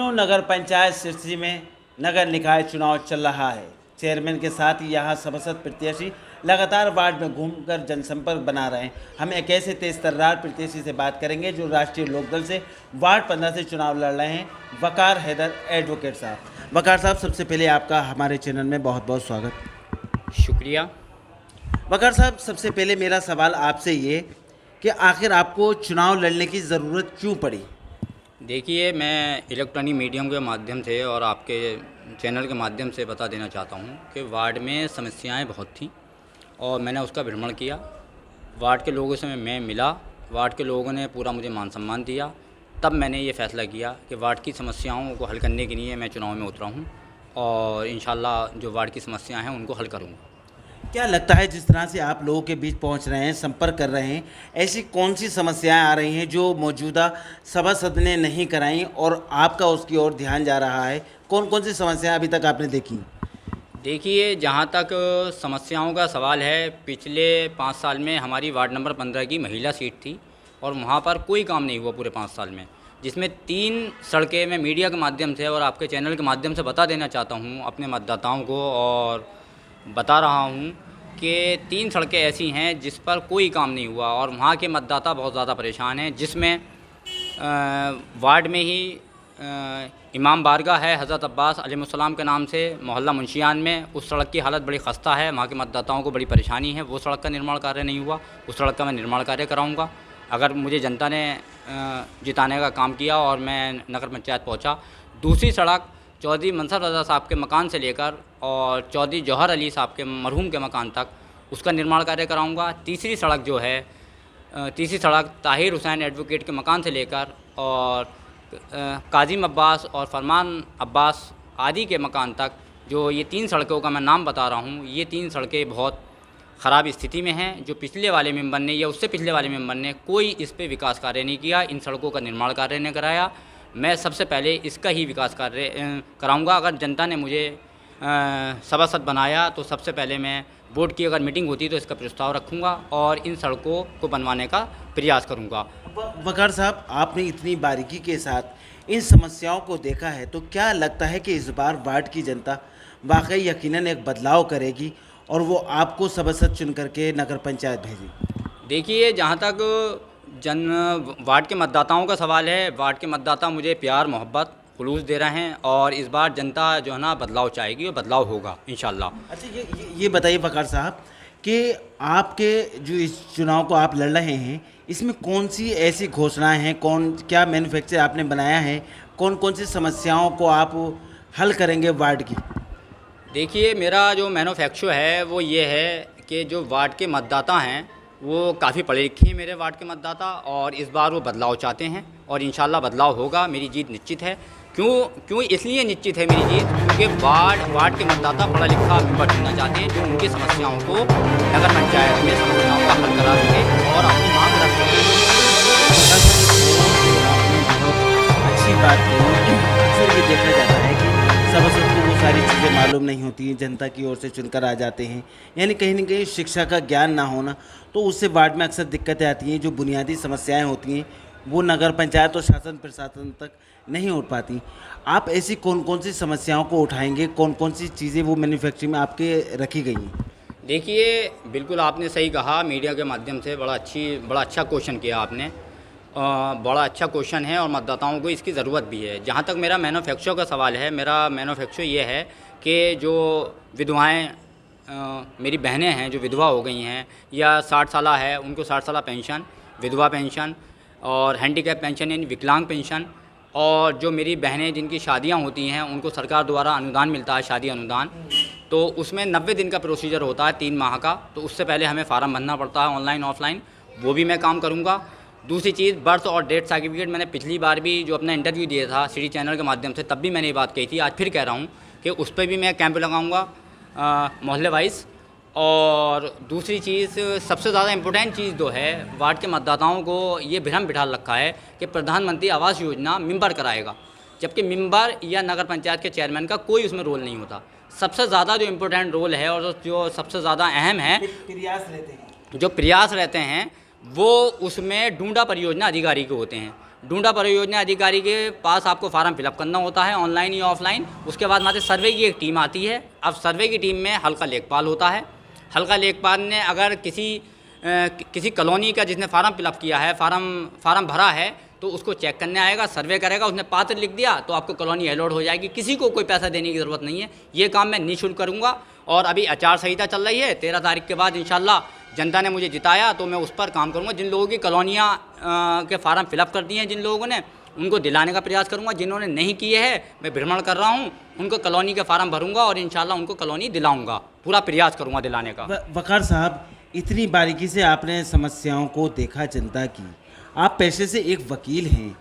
लखनऊ नगर पंचायत सिरसी में नगर निकाय चुनाव चल रहा है। चेयरमैन के साथ ही यहाँ सभासद प्रत्याशी लगातार वार्ड में घूमकर जनसंपर्क बना रहे हैं। हम एक ऐसे तेज तर्रार प्रत्याशी से बात करेंगे जो राष्ट्रीय लोकदल से वार्ड 15 से चुनाव लड़ रहे हैं, वकार हैदर एडवोकेट साहब। वकार साहब, सबसे पहले आपका हमारे चैनल में बहुत बहुत स्वागत। शुक्रिया। वकार साहब, सबसे पहले मेरा सवाल आपसे ये कि आखिर आपको चुनाव लड़ने की ज़रूरत क्यों पड़ी? देखिए, मैं इलेक्ट्रॉनिक मीडियम के माध्यम से और आपके चैनल के माध्यम से बता देना चाहता हूं कि वार्ड में समस्याएं बहुत थीं और मैंने उसका भ्रमण किया। वार्ड के लोगों से मैं मिला, वार्ड के लोगों ने पूरा मुझे मान सम्मान दिया। तब मैंने ये फ़ैसला किया कि वार्ड की समस्याओं को हल करने के लिए मैं चुनाव में उतरा हूँ और इंशाल्लाह जो वार्ड की समस्याएँ हैं उनको हल करूँगा। क्या लगता है जिस तरह से आप लोगों के बीच पहुंच रहे हैं, संपर्क कर रहे हैं, ऐसी कौन सी समस्याएं आ रही हैं जो मौजूदा सभासद ने नहीं कराई और आपका उसकी ओर ध्यान जा रहा है? कौन कौन सी समस्याएं अभी तक आपने देखी? देखिए, जहाँ तक समस्याओं का सवाल है, पिछले 5 साल में हमारी वार्ड नंबर 15 की महिला सीट थी और वहाँ पर कोई काम नहीं हुआ पूरे 5 साल में, जिसमें 3 सड़कें मैं मीडिया के माध्यम से और आपके चैनल के माध्यम से बता देना चाहता हूँ अपने मतदाताओं को और बता रहा हूँ कि 3 सड़कें ऐसी हैं जिस पर कोई काम नहीं हुआ और वहाँ के मतदाता बहुत ज़्यादा परेशान हैं। जिसमें वार्ड में ही इमाम बारगाह है हज़रत अब्बास अलैहिस्सलाम के नाम से, मोहल्ला मुंशियान में। उस सड़क की हालत बड़ी ख़स्ता है, वहाँ के मतदाताओं को बड़ी परेशानी है। वो सड़क का निर्माण कार्य नहीं हुआ, उस सड़क का मैं निर्माण कार्य कराऊँगा अगर मुझे जनता ने जिताने का काम किया और मैं नगर पंचायत पहुँचा। दूसरी सड़क चौधरी मंसर रज़ा साहब के मकान से लेकर और चौधरी जौहर अली साहब के मरहूम के मकान तक उसका निर्माण कार्य कराऊंगा। तीसरी सड़क जो है, तीसरी सड़क ताहिर हुसैन एडवोकेट के मकान से लेकर और काजिम अब्बास और फरमान अब्बास आदि के मकान तक, जो ये 3 सड़कों का मैं नाम बता रहा हूँ, ये 3 सड़कें बहुत ख़राब स्थिति में हैं। जो पिछले वाले मेंबर ने या उससे पिछले वाले मेंबर ने कोई इस पर विकास कार्य नहीं किया, इन सड़कों का निर्माण कार्य नहीं कराया। मैं सबसे पहले इसका ही विकास कार्य कराऊंगा। अगर जनता ने मुझे सभासद बनाया तो सबसे पहले मैं बोर्ड की अगर मीटिंग होती तो इसका प्रस्ताव रखूंगा और इन सड़कों को बनवाने का प्रयास करूंगा। वकार साहब, आपने इतनी बारीकी के साथ इन समस्याओं को देखा है, तो क्या लगता है कि इस बार वार्ड की जनता वाकई यकीनन एक बदलाव करेगी और वो आपको सभासद चुन करके नगर पंचायत भेजेगी? देखिए, जहाँ तक वार्ड के मतदाताओं का सवाल है, वार्ड के मतदाता मुझे प्यार मोहब्बत खुलूस दे रहे हैं और इस बार जनता जो है ना बदलाव चाहेगी और बदलाव होगा इंशाल्लाह। अच्छा, ये बताइए वकार साहब कि आपके जो इस चुनाव को आप लड़ रहे हैं, इसमें कौन सी ऐसी घोषणाएं हैं, क्या मैन्युफैक्चर आपने बनाया है, कौन कौन सी समस्याओं को आप हल करेंगे वार्ड की? देखिए, मेरा जो मैन्युफैक्चर है वो ये है कि जो वार्ड के मतदाता हैं वो काफ़ी पढ़े लिखे हैं मेरे वार्ड के मतदाता और इस बार वो बदलाव चाहते हैं और इंशाल्लाह बदलाव होगा। मेरी जीत निश्चित है। क्यों इसलिए निश्चित है मेरी जीत, क्योंकि वार्ड के मतदाता पढ़ा लिखा मेंबर चुनना चाहते हैं जो उनकी समस्याओं को नगर पंचायत में समस्याओं का हल करा सके और अपनी मांग रख सके। अच्छी बात है। अक्सर ये देखा जाता है कि सभासद को वो सारी चीज़ें मालूम नहीं होती हैं, जनता की ओर से चुनकर आ जाते हैं, यानी कहीं ना कहीं शिक्षा का ज्ञान ना होना, तो उससे वार्ड में अक्सर दिक्कतें आती हैं। जो बुनियादी समस्याएं होती हैं वो नगर पंचायत और शासन प्रशासन तक नहीं उठ पाती। आप ऐसी कौन कौन सी समस्याओं को उठाएंगे, कौन कौन सी चीज़ें वो मैन्युफैक्चरिंग में आपके रखी गई हैं? देखिए, बिल्कुल आपने सही कहा, मीडिया के माध्यम से बड़ा अच्छा क्वेश्चन किया आपने। बड़ा अच्छा क्वेश्चन है और मतदाताओं को इसकी ज़रूरत भी है। जहाँ तक मेरा मैन्युफैक्चर का सवाल है, मेरा मैन्युफैक्चर ये है कि जो विधवाएँ मेरी बहनें हैं जो विधवा हो गई हैं या 60 साल है, उनको 60 साल पेंशन, विधवा पेंशन और हैंडीकैप पेंशन यानी विकलांग पेंशन, और जो मेरी बहनें जिनकी शादियां होती हैं उनको सरकार द्वारा अनुदान मिलता है, शादी अनुदान, तो उसमें 90 दिन का प्रोसीजर होता है, 3 माह का। तो उससे पहले हमें फार्म भरना पड़ता है ऑनलाइन ऑफलाइन, वो भी मैं काम करूँगा। दूसरी चीज़, बर्थ और डेथ सर्टिफिकेट, मैंने पिछली बार भी जो अपना इंटरव्यू दिया था सिटी चैनल के माध्यम से, तब भी मैंने ये बात कही थी, आज फिर कह रहा हूँ कि उस पर भी मैं कैंप लगाऊँगा मोहल्ले वाइज। और दूसरी चीज़, सबसे ज़्यादा इम्पोर्टेंट चीज़ जो है, वार्ड के मतदाताओं को ये भ्रम बिठा रखा है कि प्रधानमंत्री आवास योजना मेंबर कराएगा, जबकि मेंबर या नगर पंचायत के चेयरमैन का कोई उसमें रोल नहीं होता। सबसे ज़्यादा जो इम्पोर्टेंट रोल है और जो सबसे ज़्यादा अहम है, जो प्रयास रहते हैं वो उसमें डूंडा परियोजना अधिकारी के होते हैं। डूंडा परियोजना अधिकारी के पास आपको फार्म फिलअप करना होता है, ऑनलाइन या ऑफलाइन। उसके बाद वहाँ से सर्वे की एक टीम आती है। अब सर्वे की टीम में हल्का लेखपाल होता है। हल्का लेखपाल ने अगर किसी कॉलोनी का जिसने फार्म फिलअप किया है, फार्म भरा है, तो उसको चेक करने आएगा, सर्वे करेगा। उसने पात्र लिख दिया तो आपको कॉलोनी अलॉट हो जाएगी। किसी को कोई पैसा देने की ज़रूरत नहीं है। ये काम मैं निःशुल्क करूँगा। और अभी आचार संहिता चल रही है, 13 तारीख के बाद इंशाल्लाह जनता ने मुझे जिताया तो मैं उस पर काम करूँगा। जिन लोगों की कॉलोनियाँ के फार्म फिलअप कर दिए हैं जिन लोगों ने, उनको दिलाने का प्रयास करूँगा। जिन्होंने नहीं किए हैं, मैं भ्रमण कर रहा हूँ, उनको कॉलोनी के फार्म भरूँगा और इंशाल्लाह उनको कॉलोनी दिलाऊँगा। पूरा प्रयास करूँगा दिलाने का। वकार साहब, इतनी बारीकी से आपने समस्याओं को देखा जनता की। आप पेशे से एक वकील हैं,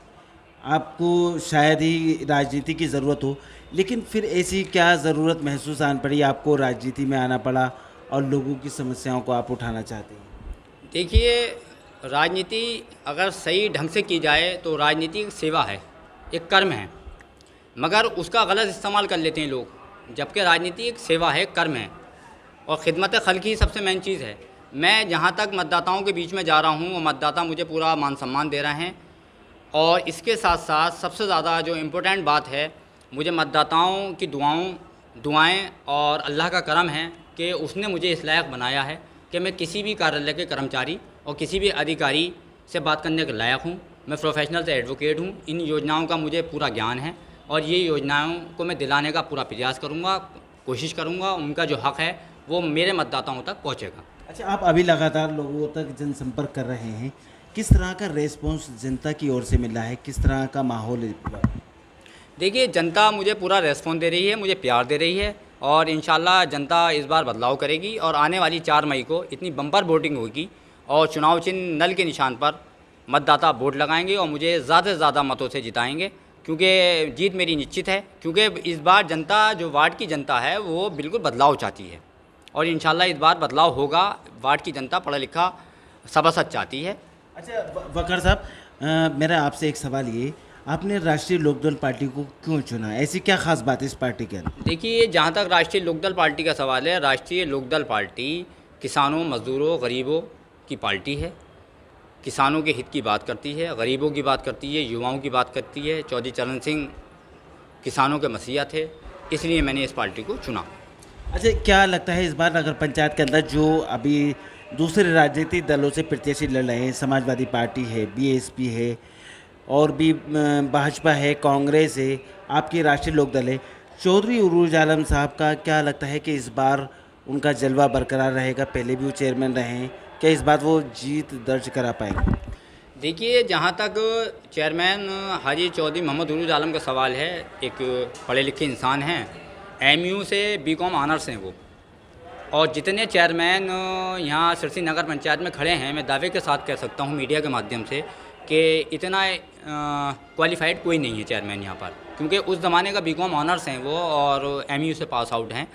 आपको शायद ही राजनीति की ज़रूरत हो, लेकिन फिर ऐसी क्या ज़रूरत महसूस आन पड़ी, आपको राजनीति में आना पड़ा और लोगों की समस्याओं को आप उठाना चाहते हैं? देखिए, राजनीति अगर सही ढंग से की जाए तो राजनीति एक सेवा है, एक कर्म है, मगर उसका गलत इस्तेमाल कर लेते हैं लोग। जबकि राजनीति एक सेवा है, कर्म है और खिदमत खल्क ही सबसे मेन चीज़ है। मैं जहाँ तक मतदाताओं के बीच में जा रहा हूँ, वो मतदाता मुझे पूरा मान सम्मान दे रहे हैं। और इसके साथ साथ सबसे ज़्यादा जो इम्पोर्टेंट बात है, मुझे मतदाताओं की दुआएं और अल्लाह का करम है कि उसने मुझे इस लायक बनाया है कि मैं किसी भी कार्यालय के कर्मचारी और किसी भी अधिकारी से बात करने के लायक हूँ। मैं प्रोफेशनल से एडवोकेट हूँ। इन योजनाओं का मुझे पूरा ज्ञान है और ये योजनाओं को मैं दिलाने का पूरा प्रयास करूँगा, कोशिश करूँगा। उनका जो हक़ है वो मेरे मतदाताओं तक पहुँचेगा। अच्छा, आप अभी लगातार लोगों तक जनसंपर्क कर रहे हैं, किस तरह का रेस्पॉन्स जनता की ओर से मिल रहा है, किस तरह का माहौल है पूरा? देखिए, जनता मुझे पूरा रेस्पॉन्स दे रही है, मुझे प्यार दे रही है और इंशाल्लाह जनता इस बार बदलाव करेगी। और आने वाली 4 मई को इतनी बम्पर वोटिंग होगी और चुनाव चिन्ह नल के निशान पर मतदाता वोट लगाएंगे और मुझे ज़्यादा से ज़्यादा मतों से जिताएंगे, क्योंकि जीत मेरी निश्चित है। क्योंकि इस बार जनता, जो वार्ड की जनता है, वो बिल्कुल बदलाव चाहती है और इंशाल्लाह इस बार बदलाव होगा। वार्ड की जनता पढ़ा लिखा सभासद चाहती है। अच्छा वकार साहब, मेरा आपसे एक सवाल ये, आपने राष्ट्रीय लोकदल पार्टी को क्यों चुना? ऐसी क्या खास बात है इस पार्टी के अंदर? देखिए, जहाँ तक राष्ट्रीय लोकदल पार्टी का सवाल है, राष्ट्रीय लोकदल पार्टी किसानों, मजदूरों, गरीबों की पार्टी है। किसानों के हित की बात करती है, गरीबों की बात करती है, युवाओं की बात करती है। चौधरी चरण सिंह किसानों के मसीहा थे, इसलिए मैंने इस पार्टी को चुना। अच्छा, क्या लगता है इस बार नगर पंचायत के अंदर जो अभी दूसरे राजनीतिक दलों से प्रत्याशी लड़ रहे हैं, समाजवादी पार्टी है, बीएसपी है और भी भाजपा है, कांग्रेस है, आपकी राष्ट्रीय लोकदल है, चौधरी उरूज आलम साहब का क्या लगता है कि इस बार उनका जलवा बरकरार रहेगा? पहले भी वो चेयरमैन रहे हैं, क्या इस बार वो जीत दर्ज करा पाएंगे? देखिए, जहाँ तक चेयरमैन हाजी चौधरी मोहम्मद उरूज आलम का सवाल है, एक पढ़े लिखे इंसान हैं, एमयू से बीकॉम ऑनर्स हैं वो। और जितने चेयरमैन यहाँ सिरसी नगर पंचायत में खड़े हैं, मैं दावे के साथ कह सकता हूँ मीडिया के माध्यम से कि इतना क्वालिफाइड कोई नहीं है चेयरमैन यहाँ पर, क्योंकि उस ज़माने का बीकॉम ऑनर्स हैं वो और एमयू से पास आउट हैं।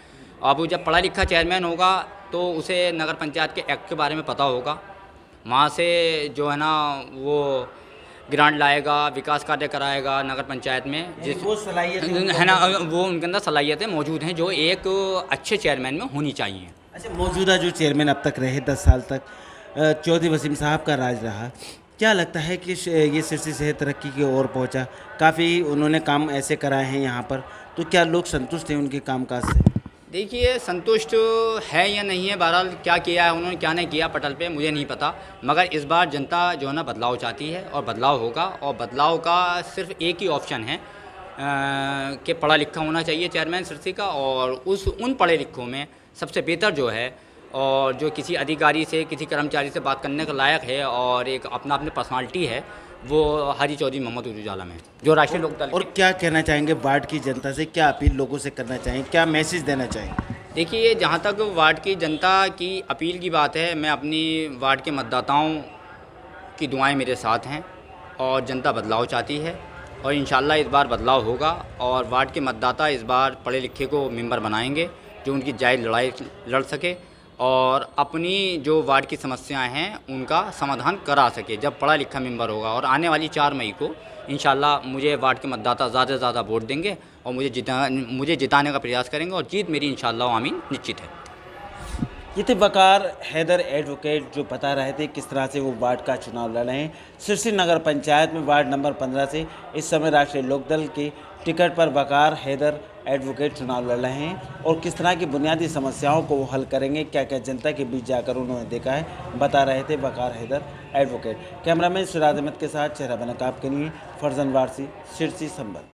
अब वो जब पढ़ा लिखा चेयरमैन होगा तो उसे नगर पंचायत के एक्ट के बारे में पता होगा, वहाँ से जो है ना वो ग्रांट लाएगा, विकास कार्य कराएगा नगर पंचायत में, जिस वो सलाहियत है ना, वो उनके अंदर सलाहियतें मौजूद हैं जो एक अच्छे चेयरमैन में होनी चाहिए। अच्छा, मौजूदा जो चेयरमैन अब तक रहे 10 साल तक, चौधरी वसीम साहब का राज रहा, क्या लगता है कि ये सिरसी से तरक्की की ओर पहुंचा? काफ़ी उन्होंने काम ऐसे कराए हैं यहाँ पर, तो क्या लोग संतुष्ट हैं उनके कामकाज से? देखिए, संतुष्ट है या नहीं है, बहरहाल क्या किया है उन्होंने, क्या नहीं किया पटल पे मुझे नहीं पता, मगर इस बार जनता जो है ना बदलाव चाहती है और बदलाव होगा। और बदलाव का सिर्फ एक ही ऑप्शन है कि पढ़ा लिखा होना चाहिए चेयरमैन सिरसी का, और उन पढ़े लिखों में सबसे बेहतर जो है और जो किसी अधिकारी से, किसी कर्मचारी से बात करने के लायक है और एक अपना अपनी पर्सनालिटी है, वो हाजी चौधरी मोहम्मद उरूज आलम है, जो राष्ट्रीय लोकदल। और क्या कहना चाहेंगे वार्ड की जनता से, क्या अपील लोगों से करना चाहेंगे, क्या मैसेज देना चाहेंगे? देखिए, जहाँ तक वार्ड की जनता की अपील की बात है, मैं अपनी वार्ड के मतदाताओं की दुआएं मेरे साथ हैं और जनता बदलाव चाहती है और इंशाल्लाह इस बार बदलाव होगा और वार्ड के मतदाता इस बार पढ़े लिखे को मेंबर बनाएंगे जो उनकी जायज़ लड़ाई लड़ सके और अपनी जो वार्ड की समस्याएं हैं उनका समाधान करा सके जब पढ़ा लिखा मेंबर होगा। और आने वाली 4 मई को इंशाल्लाह मुझे वार्ड के मतदाता ज़्यादा से ज़्यादा वोट देंगे और मुझे जिताने का प्रयास करेंगे और जीत मेरी इंशाल्लाह आमीन निश्चित है। ये थे वकार हैदर एडवोकेट जो बता रहे थे किस तरह से वो वार्ड का चुनाव लड़ रहे हैं। सिरसी नगर पंचायत में वार्ड नंबर 15 से इस समय राष्ट्रीय लोकदल के टिकट पर वकार हैदर एडवोकेट चुनाव लड़ रहे हैं और किस तरह की बुनियादी समस्याओं को वो हल करेंगे, क्या क्या जनता के बीच जाकर उन्होंने देखा है, बता रहे थे वकार हैदर एडवोकेट। कैमरामैन सिराज अहमद के साथ चेहरा बना आपके लिए फरजन वारसी, सिरसी संबल।